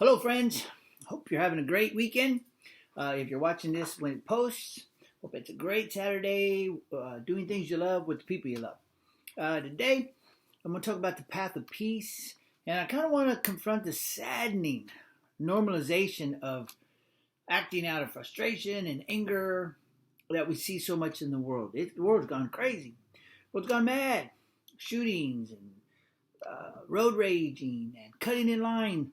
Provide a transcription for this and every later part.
Hello, friends. Hope you're having a great weekend. If you're watching this when it posts, hope it's a great Saturday doing things you love with the people you love. Today, I'm going to talk about the path of peace, and I kind of want to confront the saddening normalization of acting out of frustration and anger that we see so much in the world. The world's gone crazy. The world's gone mad. Shootings and road raging and cutting in line.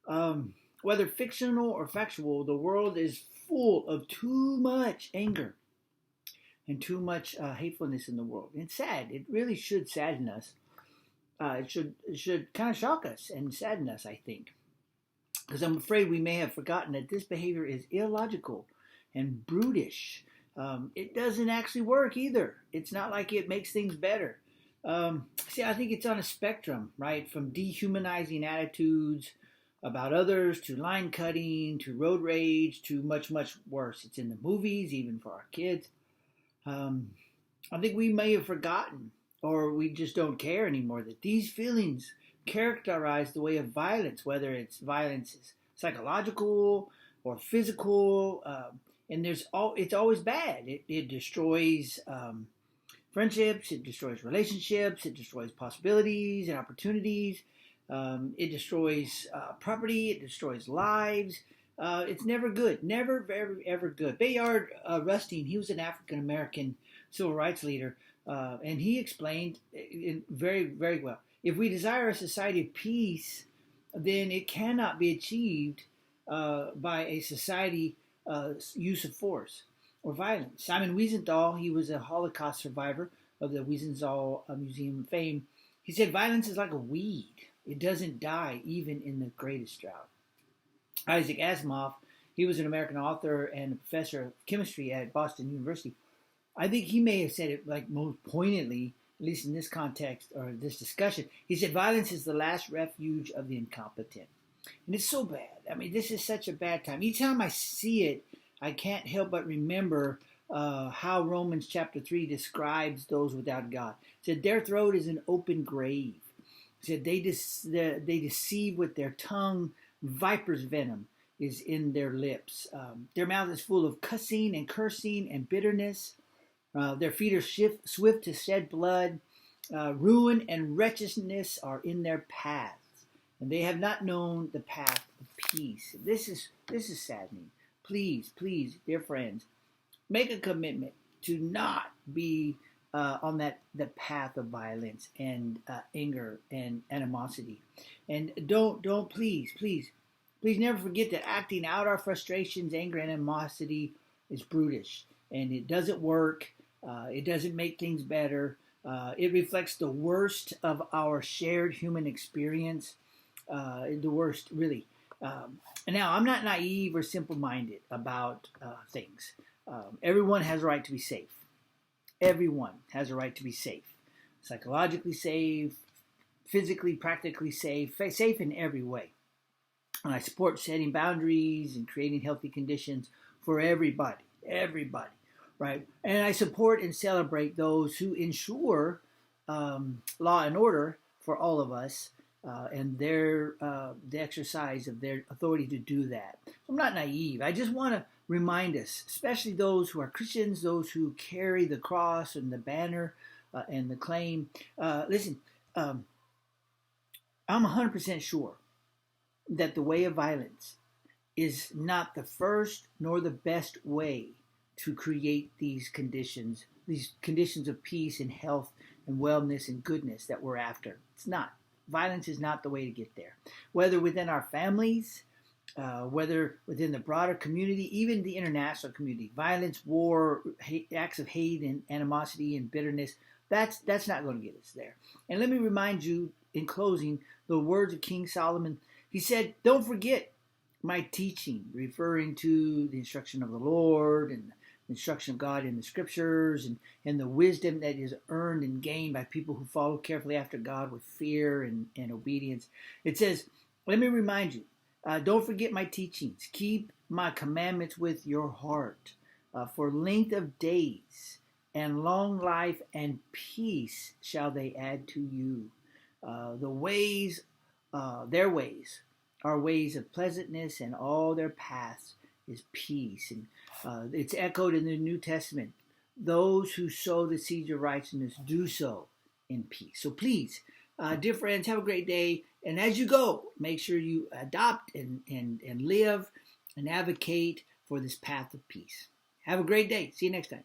Um, Whether fictional or factual, the world is full of too much anger and too much hatefulness in the world. It's sad. It really should sadden us. It should kind of shock us and sadden us, I think, because I'm afraid we may have forgotten that this behavior is illogical and brutish. It doesn't actually work either. It's not like it makes things better. I think it's on a spectrum, right? From dehumanizing attitudes about others to line cutting to road rage to much, much worse. It's in the movies, even for our kids. Um, I think we may have forgotten, or we just don't care anymore, that these feelings characterize the way of violence, whether it's violence is psychological or physical, and it's always bad. It destroys friendships, it destroys relationships, it destroys possibilities and opportunities. It destroys property. It destroys lives. It's never good. Never, ever good. Bayard Rustin, he was an African American civil rights leader, and he explained very, very well. If we desire a society of peace, then it cannot be achieved by a society use of force or violence. Simon Wiesenthal, he was a Holocaust survivor of the Wiesenthal Museum fame. He said, violence is like a weed. It doesn't die even in the greatest drought. Isaac Asimov, he was an American author and a professor of chemistry at Boston University. I think he may have said it like most poignantly, at least in this context or this discussion. He said, violence is the last refuge of the incompetent. And it's so bad. I mean, this is such a bad time. Each time I see it, I can't help but remember how Romans chapter 3 describes those without God. It said, their throat is an open grave. Said they deceive with their tongue. Viper's venom is in their lips. Their mouth is full of cussing and cursing and bitterness. Their feet are swift to shed blood. Ruin and wretchedness are in their paths, and they have not known the path of peace. This is saddening. Please, dear friends, make a commitment to not be on the path of violence and anger and animosity, and don't please never forget that acting out our frustrations, anger, and animosity is brutish, and it doesn't work. It doesn't make things better. It reflects the worst of our shared human experience, the worst, really. And now, I'm not naive or simple-minded about things. Everyone has a right to be safe. Everyone has a right to be safe, psychologically safe, physically, practically safe, safe in every way. And I support setting boundaries and creating healthy conditions for everybody, right? And I support and celebrate those who ensure law and order for all of us and the exercise of their authority to do that. So I'm not naive. I just want to remind us, especially those who are Christians, those who carry the cross and the banner and the claim. Listen, I'm 100% sure that the way of violence is not the first nor the best way to create these conditions of peace and health and wellness and goodness that we're after. It's not. Violence is not the way to get there. Whether within our families, whether within the broader community, even the international community, violence, war, acts of hate and animosity and bitterness, that's not going to get us there. And let me remind you, in closing, the words of King Solomon. He said, don't forget my teaching, referring to the instruction of the Lord and the instruction of God in the scriptures and the wisdom that is earned and gained by people who follow carefully after God with fear and obedience. It says, let me remind you, don't forget my teachings. Keep my commandments with your heart. For length of days and long life and peace shall they add to you. Their ways are ways of pleasantness, and all their paths is peace. And it's echoed in the New Testament. Those who sow the seeds of righteousness do so in peace. So please, dear friends, have a great day. And as you go, make sure you adopt and live and advocate for this path of peace. Have a great day. See you next time.